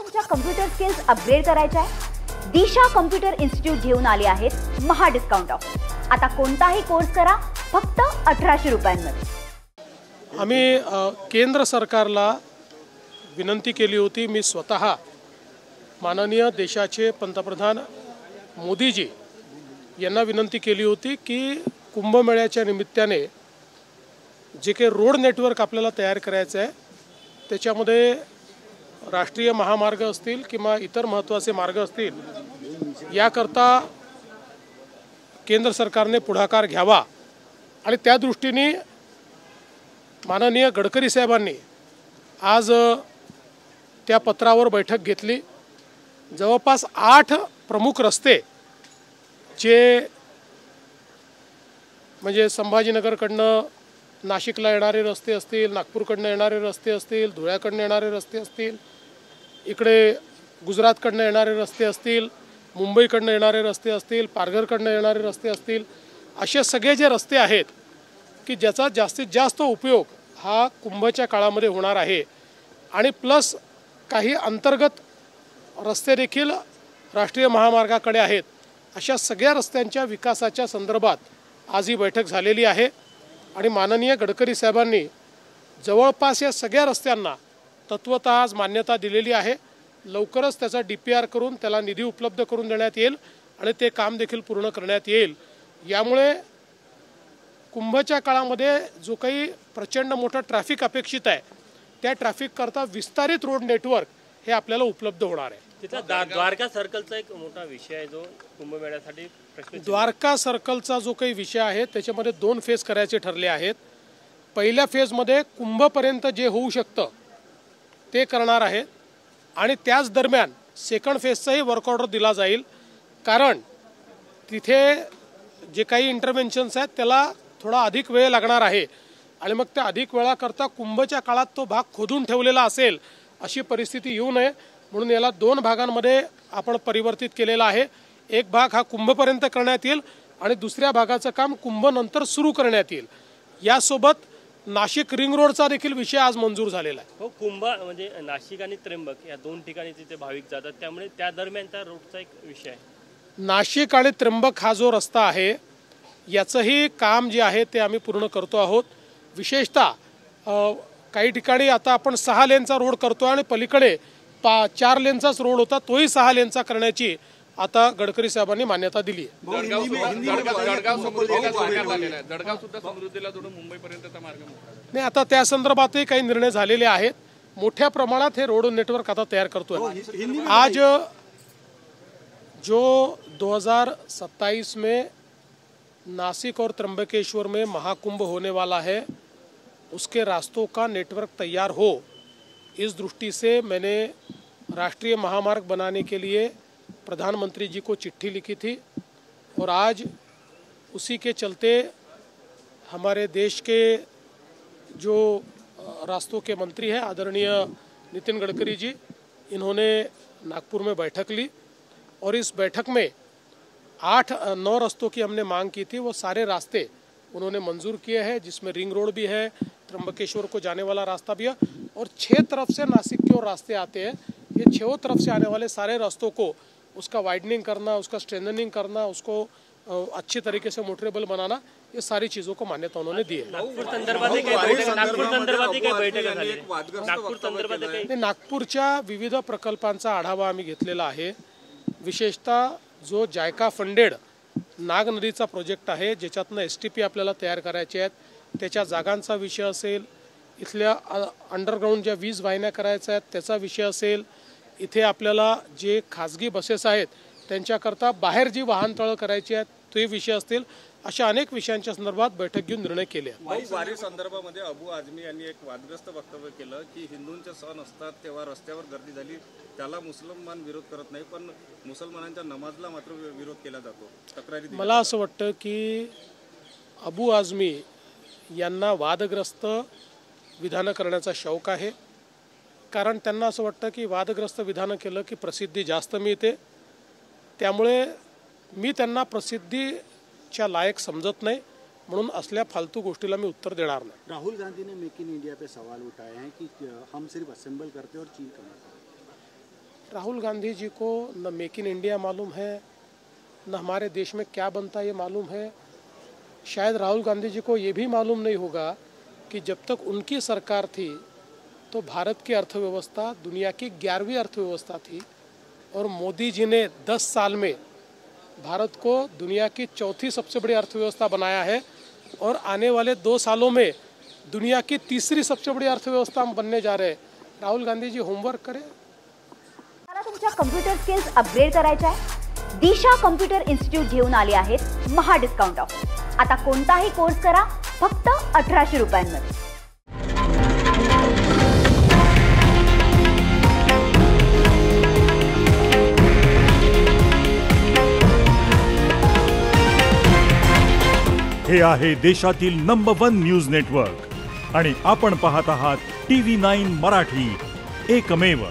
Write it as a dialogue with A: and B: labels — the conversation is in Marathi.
A: तुमच्या कम्प्युटर स्किल्स अपग्रेड करायच्या आहे? दिशा कम्प्युटर इन्स्टिट्यूट घेऊन आले आहेत महा डिस्काउंट ऑफर। आता कोणताही कोर्स करा फक्त 1800 रुपयांमध्ये।
B: आम्ही केंद्र सरकारला विनंती केली होती, मी स्वतः माननीय देशाचे पंतप्रधान मोदीजी यांना विनंती केली होती की कुंभमेळ्याच्या निमित्ताने जे काही रोड नेटवर्क आपल्याला तयार करायचं आहे त्याच्यामध्ये राष्ट्रीय महामार्ग असतील किंवा इतर महत्त्वाचे मार्ग असतील याकरता केंद्र सरकारने पुढाकार घ्यावा आणि त्या दृष्टीने माननीय गडकरी साहेबांनी आज त्या पत्रावर बैठक घेतली। जवळपास 8 प्रमुख रस्ते जे म्हणजे संभाजीनगरकडनं नाशिकला येणारे रस्ते असतील, नागपूरकडनं येणारे रस्ते असतील, धुळ्याकडनं येणारे रस्ते असतील, इकडे गुजरातकडनं येणारे रस्ते असतील, मुंबईकडनं येणारे रस्ते असतील, पारघरकडनं येणारे रस्ते असतील, असे सगळे जे रस्ते आहेत की ज्याचा जास्तीत जास्त उपयोग हा कुंभच्या काळामध्ये होणार आहे आणि प्लस काही अंतर्गत रस्ते देखील राष्ट्रीय महामार्गाकडे आहेत, अशा सगळ्या रस्त्यांच्या विकासाच्या संदर्भात आज ही बैठक झालेली आहे आणि माननीय गडकरी साहेबांनी जवळपास या सगळ्या रस्त्यांना तत्वतः आज मान्यता दिलेली आहे। लवकरच त्याचा DPR करून त्याला निधी उपलब्ध करून देण्यात येईल आणि ते काम देखील पूर्ण करण्यात येईल। यामुळे कुंभच्या काळामध्ये जो काही प्रचंड मोठा ट्रॅफिक अपेक्षित आहे त्या ट्रॅफिक करता विस्तारित रोड नेटवर्क हे आपल्याला उपलब्ध होणार आहे।
C: तिथला द्वारका सर्कलचा एक मोठा विषय आहे जो कुंभमेळ्यासाठी
B: द्वारका सर्कलचा जो काही विषय आहे त्याच्यामध्ये 2 फेज करायचे ठरले आहेत। पहिल्या फेजमध्ये कुंभपर्यंत जे होऊ शकतं ते करणार आहेत आणि त्याच दरम्यान सेकंड फेजचाही वर्क ऑर्डर दिला जाईल, कारण तिथे जे काही इंटरव्हेन्शन्स आहेत त्याला थोडा अधिक वेळ लागणार आहे आणि मग त्या अधिक वेळाकरता कुंभच्या काळात तो भाग खोदून ठेवलेला असेल अशी परिस्थिती येऊ नये म्हणून याला 2 भागांमध्ये आपण परिवर्तित केलेला आहे। एक भाग हा कुंभपर्यंत करण्यात येईल आणि दुसऱ्या भागाचं काम कुंभ नंतर सुरू करण्यात येईल। यासोबत नाशिक रिंग रोडचा देखील विषय आज मंजूर झालेला आहे।
C: हो, कुंभ म्हणजे नाशिक आणि त्र्यंबक या 2 ठिकाणी तिथे भाविक जातात, त्यामुळे त्या दरम्यानचा रोडचा एक विषय आहे।
B: नाशिक आणि त्र्यंबक हा जो रस्ता आहे याचंही काम जे आहे ते आम्ही पूर्ण करतो आहोत। विशेषतः काही ठिकाणी आता आपण 6 लेनचा रोड करतो आणि पलीकडे 4 लेनचाच रोड होता, तोही 6 लेनचा करण्याची आता गडकरी साहेबांनी मान्यता दिली आहे। नाही, आता त्या संदर्भातही काही निर्णय झालेले आहेत। मोठ्या प्रमाणात हे रोड नेटवर्क आता तयार करतोय। आज जो 2027 में नासिक और त्र्यंबकेश्वर में महाकुंभ होने वाला है उसके रास्तों का नेटवर्क तैयार हो, इस दृष्टि से मैंने राष्ट्रीय महामार्ग बनाने के लिए प्रधानमंत्री जी को चिट्ठी लिखी थी और आज उसी के चलते हमारे देश के जो रास्तों के मंत्री हैं आदरणीय नितिन गडकरी जी, इन्होंने नागपुर में बैठक ली और इस बैठक में 8-9 रास्तों की हमने मांग की थी, वो सारे रास्ते उन्होंने मंजूर किए हैं, जिसमें रिंग रोड भी है, त्र्यंबकेश्वर को जाने वाला रास्ता भी है और 6 तरफ से नासिक की ओर रास्ते आते हैं। ये 6 तरफ से आने वाले सारे रास्तों को उसका वाइडनिंग करना, उसका स्ट्रेंथनिंग करना, उसको अच्छी तरीके से मोटरेबल बनाना, ये सारी चीज़ों को मान्यता उन्होंने दी है। नागपूरच्या विविध प्रकल्पांचा आढावा आम्ही घेतलेला आहे। विशेषतः जो जायका फंडेड नाग नदीचा प्रोजेक्ट आहे ज्याच्यातनं STP आपल्याला तयार करायचे आहेत, त्याच्या जागांचा विषय असेल, इथल्या अंडरग्राउंड ज्या वीज वाहिन्या करायच्या आहेत त्याचा विषय असेल, इथे आपल्याला जे खाजगी बसेस आहेत त्यांच्याकरता बाहेर जी वाहनतळं करायची आहेत ते विषय असतील, अशा अनेक विषयांच्या संदर्भात बैठक घेऊन निर्णय केले।
D: वारी संदर्भामध्ये अबू आझमी यांनी एक वादग्रस्त वक्तव्य केलं की हिंदूंचे सण असतात तेव्हा रस्त्यावर गर्दी झाली त्याला मुसलमान विरोध करत नाही, पण मुसलमानांच्या नमाजला मात्र विरोध केला जातो, तक्रारी।
B: मला असं वाटतं की अबू आझमी यांना वादग्रस्त विधानं करण्याचा शौक आहे, कारण त्यांना असं वाटतं की वादग्रस्त विधानं केलं की प्रसिद्धी जास्त मिळते, त्यामुळे मी त्यांना प्रसिद्धीच्या लायक समजत नाही, म्हणून असल्या फालतू गोष्टीला मी उत्तर देणार नाही।
E: राहुल गांधी ने मेक इन इंडिया पे सवाल उठाए हैं कि हम सिर्फ असेंबल करते और चीन करते हैं।
B: राहुल गांधी जी को न मेक इन इंडिया मालूम है, न हमारे देश में क्या बनता है ये मालूम है। शायद राहुल गांधी जी को ये भी मालूम नहीं होगा कि जब तक उनकी सरकार थी तो भारत की अर्थव्यवस्था दुनिया की 11वीं अर्थव्यवस्था थी और मोदी जी ने 10 साल में भारत को दुनिया की 4थी सबसे बड़ी अर्थव्यवस्था बनाया है और आने वाले 2 सालों में दुनिया की 3री सबसे बड़ी अर्थव्यवस्था बनने जा रहे हैं। राहुल गांधी जी होमवर्क करें।
A: मला तुमच्या कम्प्युटर स्किल्स अपग्रेड करायच्या आहे? दिशा कम्प्युटर इन्स्टिट्यूट घेऊन आले आहेत महा डिस्काउंट ऑफर। आता कोणताही कोर्स करा फक्त 1800 रुपयांमध्ये।
E: हे आहे देशातील नंबर 1 न्यूज नेटवर्क आणि आपण पाहत आहात TV9 मराठी, एकमेव।